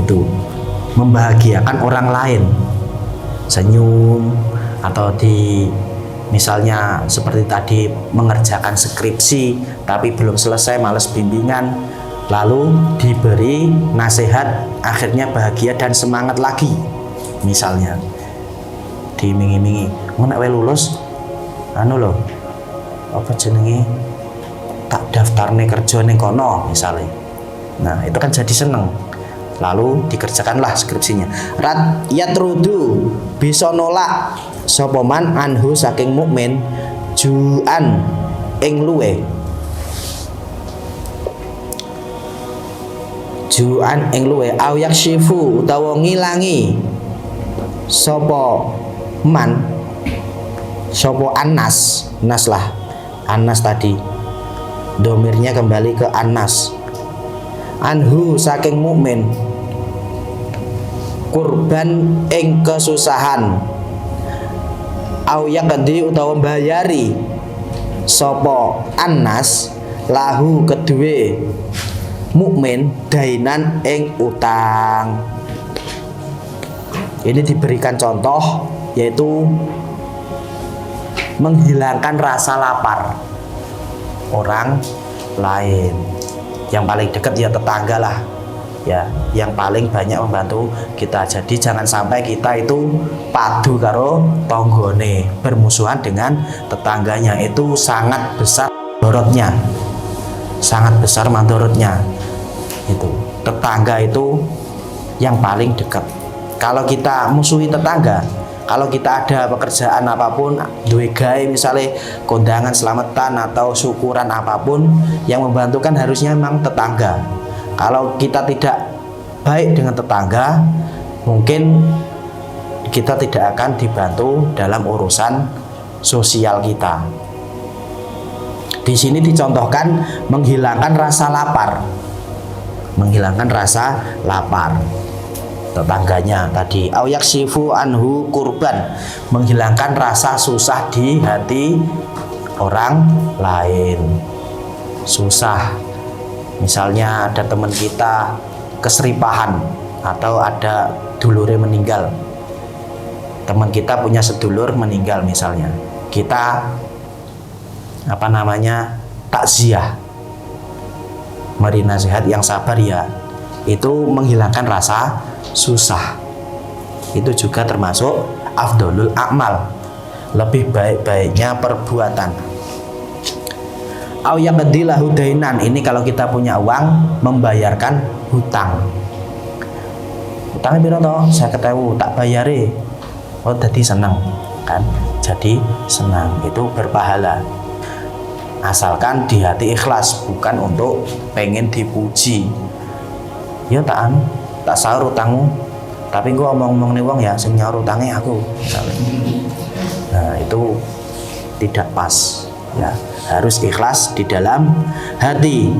itu membahagiakan orang lain, senyum, atau misalnya seperti tadi mengerjakan skripsi tapi belum selesai, males bimbingan, lalu diberi nasihat, akhirnya bahagia dan semangat lagi. Misalnya diiming-imingi, nek lulus apa jenenge, tak daftarne kerja ning kono misalnya. Nah, itu kan jadi seneng. Lalu dikerjakanlah skripsinya. Yatrudu bisa nolak sapa man anhu saking mukmin juan ing luwe. Juan ing luwe au yakshifu utawa ngilangi sapa man sapa Anas tadi. Domirnya kembali ke Anas. Anhu saking mukmin kurban ing kesusahan au yaqdi utawa bayari sapa Anas lahu kedue mukmin dainan ing utang. Ini diberikan contoh yaitu menghilangkan rasa lapar orang lain. Yang paling dekat ya tetangga lah, ya, yang paling banyak membantu kita. Jadi jangan sampai kita itu padu karo tonggone, bermusuhan dengan tetangganya. Itu sangat besar mandorotnya, itu tetangga itu yang paling dekat. Kalau kita musuhi tetangga, kalau kita ada pekerjaan apapun, duwe gawe misalnya kondangan selamatan atau syukuran apapun, yang membantu kan harusnya memang tetangga. Kalau kita tidak baik dengan tetangga, mungkin kita tidak akan dibantu dalam urusan sosial kita. Di sini dicontohkan menghilangkan rasa lapar. Tetangganya tadi au yaksifu anhu kurban, menghilangkan rasa susah di hati orang lain. Susah, misalnya ada teman kita keseripahan atau ada dulure meninggal, teman kita punya sedulur meninggal misalnya, kita takziah, beri nasihat yang sabar ya, itu menghilangkan rasa susah. Itu juga termasuk afdolul a'mal, lebih baik-baiknya perbuatan. Au yaqdilahu dainan, ini kalau kita punya uang membayarkan hutang. Hutangnya piro to? 50.000 tak bayari. Oh, jadi senang kan? Jadi senang, itu berpahala. Asalkan di hati ikhlas, bukan untuk pengen dipuji. Ya tak sahur utangmu, tapi gue omong-omong nih wong ya sing nyaur utangnya aku misalnya. Nah, itu tidak pas ya, harus ikhlas di dalam hati.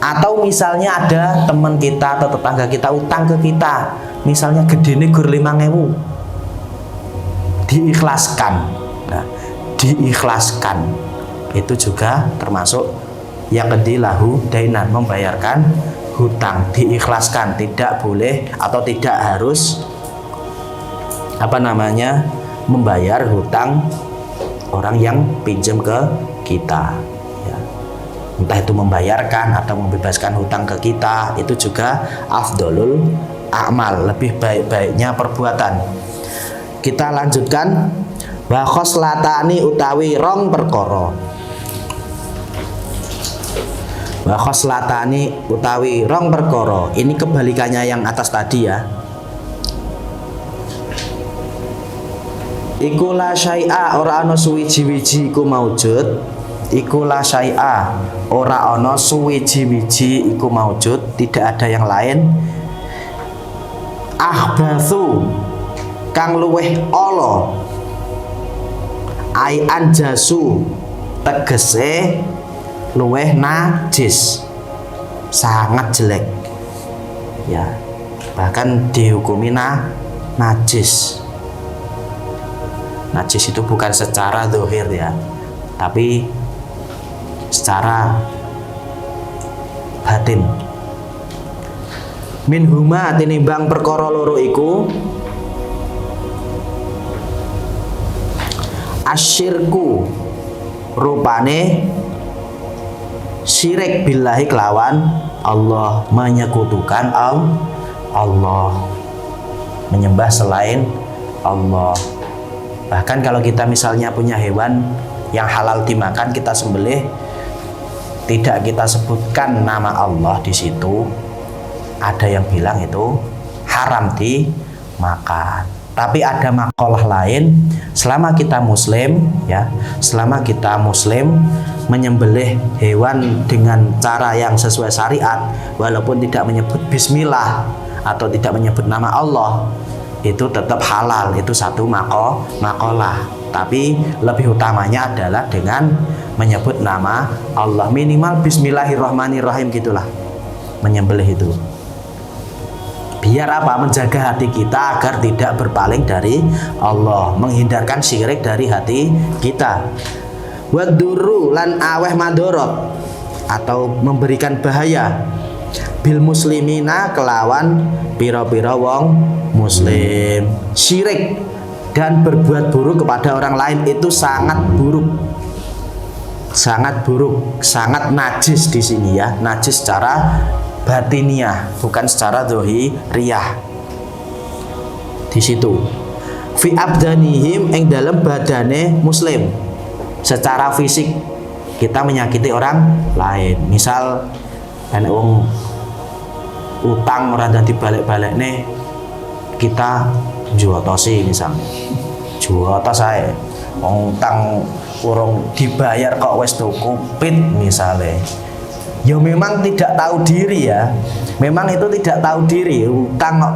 Atau misalnya ada teman kita atau tetangga kita utang ke kita, misalnya gedene gur 5.000, diikhlaskan. Nah, diikhlaskan itu juga termasuk yang kedilahu dainan, membayarkan hutang, diikhlaskan, tidak boleh atau tidak harus membayar hutang orang yang pinjam ke kita ya. Entah itu membayarkan atau membebaskan hutang ke kita, itu juga afdolul a'mal, lebih baik-baiknya perbuatan. Kita lanjutkan, wa khoslatani utawi rong perkara. Wa khoslatani utawi rong perkara. Ini kebalikannya yang atas tadi ya. Iku la syai'a, ora ana suwiji-wiji iku maujud. Iku la syai'a, ora ana suwiji-wiji iku maujud, tidak ada yang lain. Ahbatsu, kang luweh ala. Ai anjasu, tegese luweh najis, sangat jelek ya, bahkan dihukumi najis. Najis itu bukan secara zahir ya, tapi secara batin. min huma tinimbang perkara loro iku asyirku rupane syirik billahi kelawan Allah, menyekutukan Allah, menyembah selain Allah. Bahkan kalau kita misalnya punya hewan yang halal dimakan, kita sembelih, tidak kita sebutkan nama Allah di situ, ada yang bilang itu haram dimakan. Tapi ada makalah lain, selama kita muslim ya, selama kita muslim menyembelih hewan dengan cara yang sesuai syariat, walaupun tidak menyebut bismillah atau tidak menyebut nama Allah, itu tetap halal. Itu satu makalah. Tapi lebih utamanya adalah dengan menyebut nama Allah, minimal bismillahirrahmanirrahim gitulah menyembelih itu. Biar apa? Menjaga hati kita agar tidak berpaling dari Allah, menghindarkan syirik dari hati kita. Waduru lan aweh madorot atau memberikan bahaya bil muslimina kelawan piro-piro wong muslim. Syirik dan berbuat buruk kepada orang lain itu sangat buruk, sangat buruk, sangat najis di sini ya, najis secara batiniah, bukan secara dzahiriyah. Di situ fi abdanihim ing dalam badane muslim, secara fisik kita menyakiti orang lain. Misal enek wong utang ora dadi balik-balikne, kita juotosi misalnya, juotos ae, wong utang urung dibayar kok wis tuku pit misalnya. Ya memang tidak tahu diri ya, memang itu tidak tahu diri, utang kok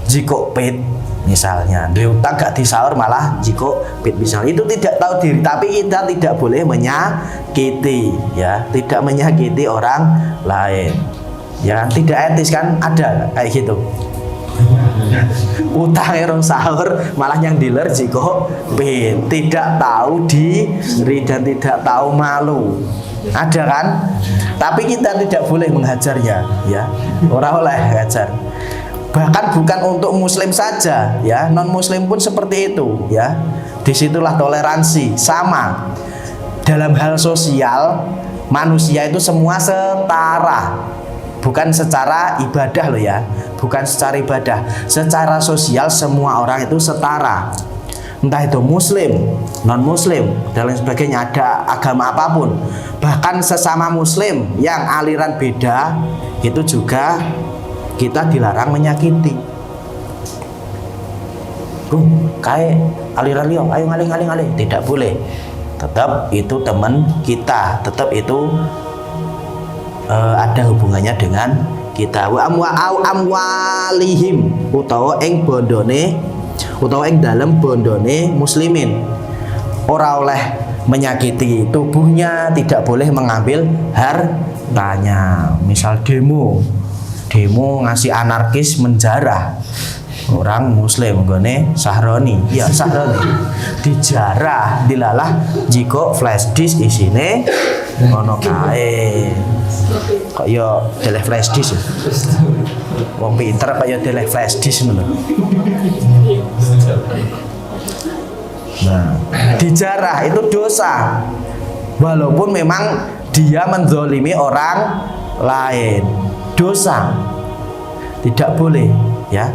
jiko pit misalnya, dia utang gak disaur malah jiko pit misalnya, itu tidak tahu diri. Tapi kita tidak boleh menyakiti ya, tidak menyakiti orang lain ya, tidak etis kan, ada kayak gitu. Utang erong sahur malah yang dealer jiko pit, tidak tahu diri dan tidak tahu malu, ada kan? Tapi kita tidak boleh menghajarnya ya, orang oleh hajar. Bahkan bukan untuk muslim saja ya, non muslim pun seperti itu ya. Disitulah toleransi. Sama dalam hal sosial, manusia itu semua setara, bukan secara ibadah loh ya, bukan secara ibadah, secara sosial semua orang itu setara, entah itu muslim, non muslim dan lain sebagainya, ada agama apapun. Bahkan sesama muslim yang aliran beda itu juga kita dilarang menyakiti. Kayak aliran liang, ayo ngaling, tidak boleh. Tetap itu teman kita, tetap itu ada hubungannya dengan kita. Wa amwalihim utawa ing bondone, utawa ing dalem bondone muslimin, ora oleh menyakiti tubuhnya, tidak boleh mengambil hartanya. Misal demo ngasih anarkis menjarah orang muslim gone Sahroni, ya Sahroni dijarah dilalah jiko flash disk isine ngono kae. Kok yo deleh flash disk. Wong pinter kok yo deleh flash disk ngono. Nah, dijarah itu dosa, walaupun memang dia menzolimi orang lain, dosa, tidak boleh ya.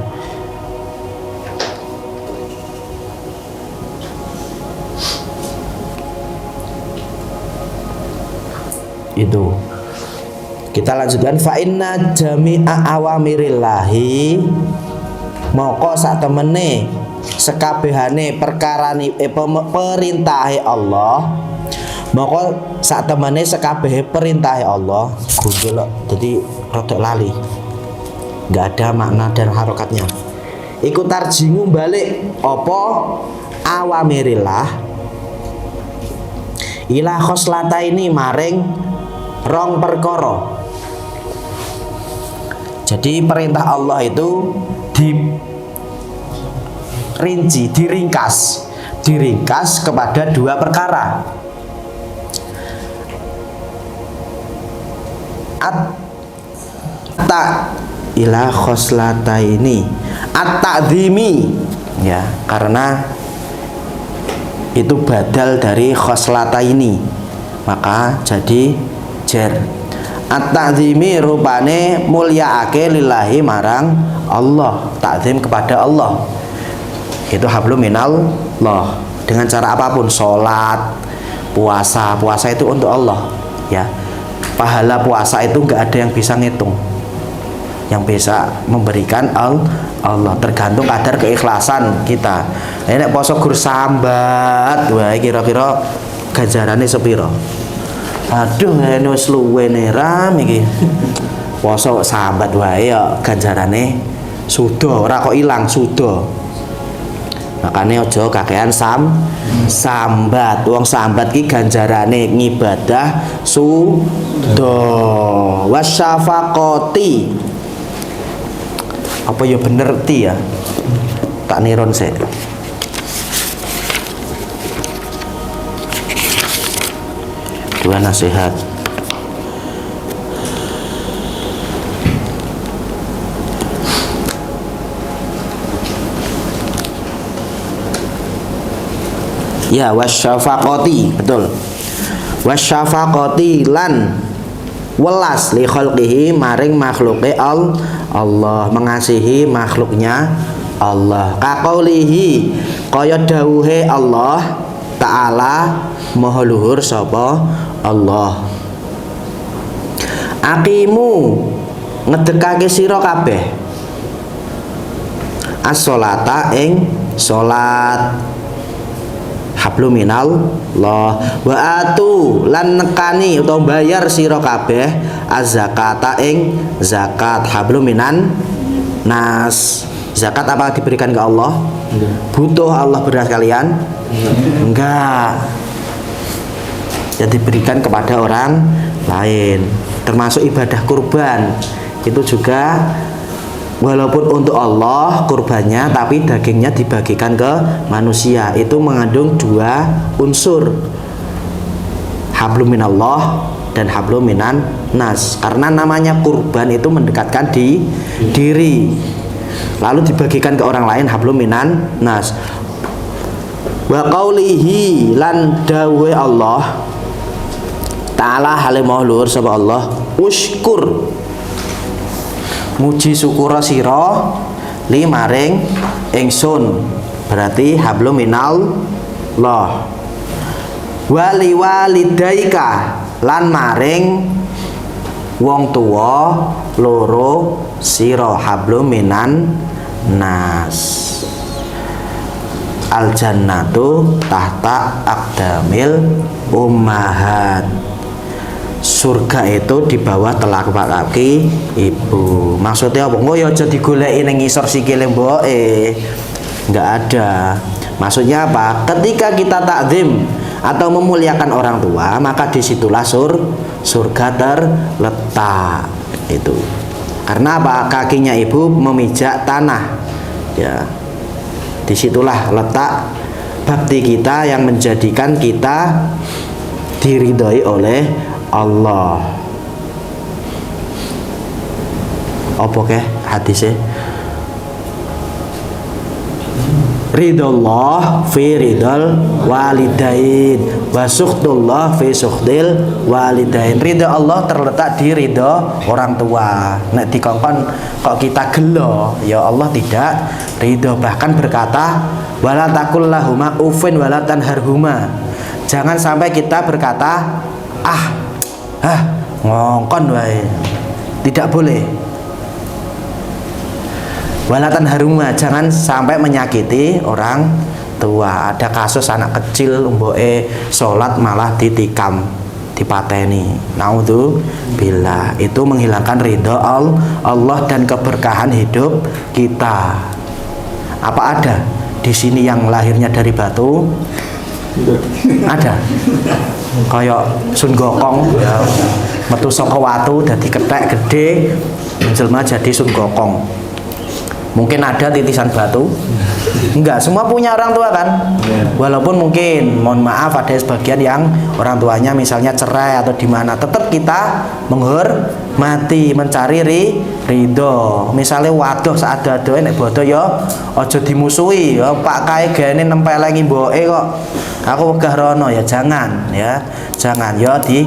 Itu kita lanjutkan. Fa inna jami'a awamirillahi, moko sak temene sekabehane perkarane perintahe Allah, moko sak temene sekabehe perintahe Allah. Gundul dadi rodok lali, nggak ada makna dan harokatnya. Iku tarjingu balik apa awamirillah ila khoslata ini maring rong perkara. Jadi perintah Allah itu diringkas kepada dua perkara. ila khoslataini at-ta'dhimi, ya, karena itu badal dari khoslataini maka jadi jar. At-ta'dhimi rupane mulyaake lillahi marang Allah, ta'zim kepada Allah. Itu hablum minallah dengan cara apapun, sholat, puasa itu untuk Allah, ya. Pahala puasa itu nggak ada yang bisa ngitung, yang bisa memberikan Allah, tergantung kadar keikhlasan kita. Nek poso gur sambat wae kira-kira ganjarane sepiro? Aduh ini wis luwe neram iki. Poso sambat wae ya ganjarane suda, ora kok ilang suda. Makane aja kakean sambat. Wong sambat ki ganjarane ngibadah suda. Wasyafaqati. Apa ya bener ti ya? Tak niron sik. Dua nasihat. Ya, wasyafaqati, betul. Wasyafaqati lan welas li khalqihi maring makhluke Allah, mengasihi makhluknya Allah. Kaqaulihi kaya dawuhe Allah Ta'ala maha luhur sapa Allah. Aqimu ngedekake sira kabeh as-sholata ing salat, hablum minallah, wa atu lan nekani utawa bayar sira kabeh az-zakata ing zakat, hablum minan nas. Zakat apa diberikan ke Allah? Butuh Allah beras kalian? Enggak. Ya diberikan kepada orang lain. Termasuk ibadah kurban. Itu juga walaupun untuk Allah kurbannya, tapi dagingnya dibagikan ke manusia. Itu mengandung dua unsur, hablum minallah dan hablum minan nas. Karena namanya kurban itu mendekatkan di diri, lalu dibagikan ke orang lain, hablum minan nas. Wa qaulihi lan dawuhe Allah Ta'ala hale maha luhur sapa Allah, usykur muji syukura sira li maring ingsun, berarti hablum minallah. Wali walidaika lan maring wong tuwa loro sira, hablum minan nas. Al jannatu tahta aqdamil ummahat. Surga itu di bawah telapak kaki ibu. Maksudnya apa? Ya aja digoleki ning ngisor sikile mboke. Enggak ada. Maksudnya apa? Ketika kita takzim atau memuliakan orang tua, maka disitulah surga terletak. Itu karena apa? Kakinya ibu memijak tanah, ya. Disitulah letak bakti kita yang menjadikan kita diridhoi oleh Allah. Apa ke hadisnya? Ridallah fi ridal walidain wa sukhtullah fi sukhtil walidain. Ridha Allah terletak di ridha orang tua. Nek dikongkon kok kita gelo, ya Allah tidak ridha, bahkan berkata wala taqul lahuma uffin wala tanharhuma. Jangan sampai kita berkata ngongkon wae. Tidak boleh. Walatan haruma, jangan sampai menyakiti orang tua. Ada kasus anak kecil mboke sholat malah ditikam, dipateni. Naudzubillah. Itu menghilangkan ridha Allah dan keberkahan hidup kita. Apa ada di sini yang lahirnya dari batu? Ada. Kayak Sun Gokong, ya, metu saka watu dadi kethek gede, menjelma jadi Sun Gokong. Mungkin ada titisan batu. Enggak, semua punya orang tua kan. Walaupun mungkin, mohon maaf, ada sebagian yang orang tuanya misalnya cerai atau di mana, tetap kita menghormati, mencari ridho. Misalnya waduh saat adoh nek bodoh ya aja dimusuhi ya, Pak kae gene nempelengi mboke kok aku wegah rono ya jangan ya di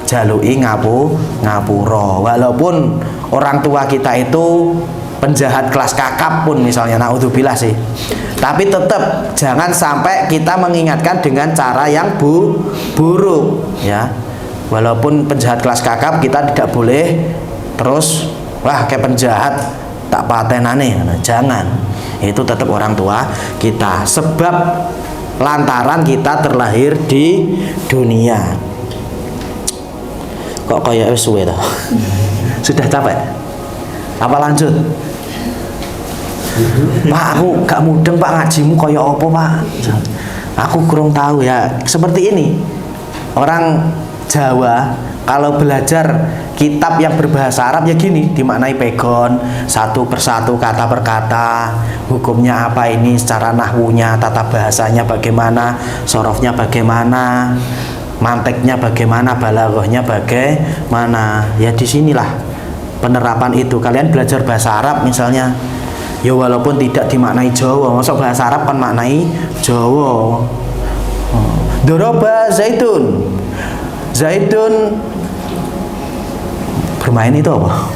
jalui ngapura. Walaupun orang tua kita itu penjahat kelas kakap pun misalnya, naudzubillah sih, tapi tetap jangan sampai kita mengingatkan dengan cara yang buruk ya. Walaupun penjahat kelas kakap, kita tidak boleh terus wah kayak penjahat tak patenane, nah, jangan. Itu tetap orang tua kita, sebab lantaran kita terlahir di dunia. Kok kayak suwe toh? Sudah capek? Apa lanjut? Pak, aku gak mudeng Pak, ngajimu kaya apa Pak? Aku kurang tahu ya. Seperti ini orang Jawa kalau belajar kitab yang berbahasa Arab ya gini, dimaknai pegon satu persatu kata per kata, hukumnya apa ini secara nahwunya, tata bahasanya bagaimana, sorofnya bagaimana, manteknya bagaimana, balaghahnya bagaimana. Ya disinilah penerapan itu. Kalian belajar bahasa Arab misalnya, ya walaupun tidak dimaknai Jawa, masuk bahasa Arab kan maknai Jawa. Doroba zaitun, zaitun bermain itu apa?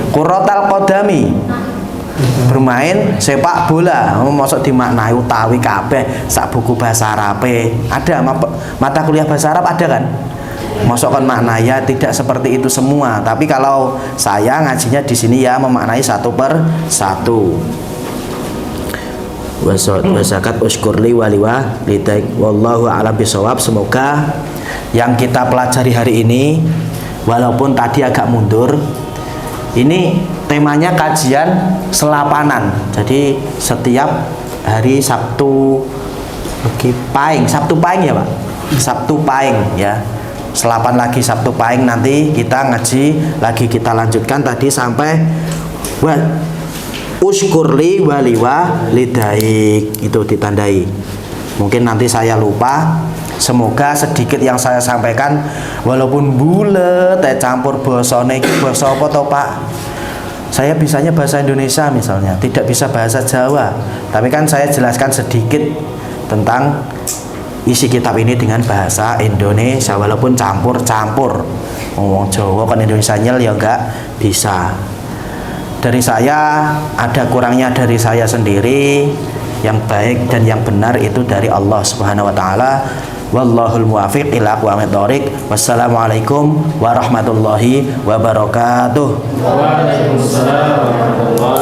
Kurotal kodami, bermain sepak bola. Masuk dimaknai utawi kabeh sak buku bahasa Arab ada, mata kuliah bahasa Arab ada kan? Masuk kan makna ya tidak seperti itu semua. Tapi kalau saya ngajinya di sini ya memaknai satu per satu. Wasakat uskurli waliwa lidaik wallahu a'lam bishawab. Semoga yang kita pelajari hari ini, walaupun tadi agak mundur, ini temanya kajian selapanan. Jadi setiap hari Sabtu Sabtu Pahing ya Pak, Sabtu Pahing ya, selapan lagi Sabtu Pahing, nanti kita ngaji lagi, kita lanjutkan tadi sampai uskurli waliwa lidaik, itu ditandai. Mungkin nanti saya lupa. Semoga sedikit yang saya sampaikan walaupun bulet campur bosone iki basa apa to Pak? Saya bisanya bahasa Indonesia misalnya, tidak bisa bahasa Jawa. Tapi kan saya jelaskan sedikit tentang isi kitab ini dengan bahasa Indonesia, walaupun campur-campur. Ngomong Jawa kan Indonesia nyel ya enggak bisa. Dari saya ada kurangnya dari saya sendiri, yang baik dan yang benar itu dari Allah Subhanahu wa taala. Wallahul muwaffiq ila aqwamit thoriq. Wassalamualaikum warahmatullahi wabarakatuh. Waalaikumsalam warahmatullahi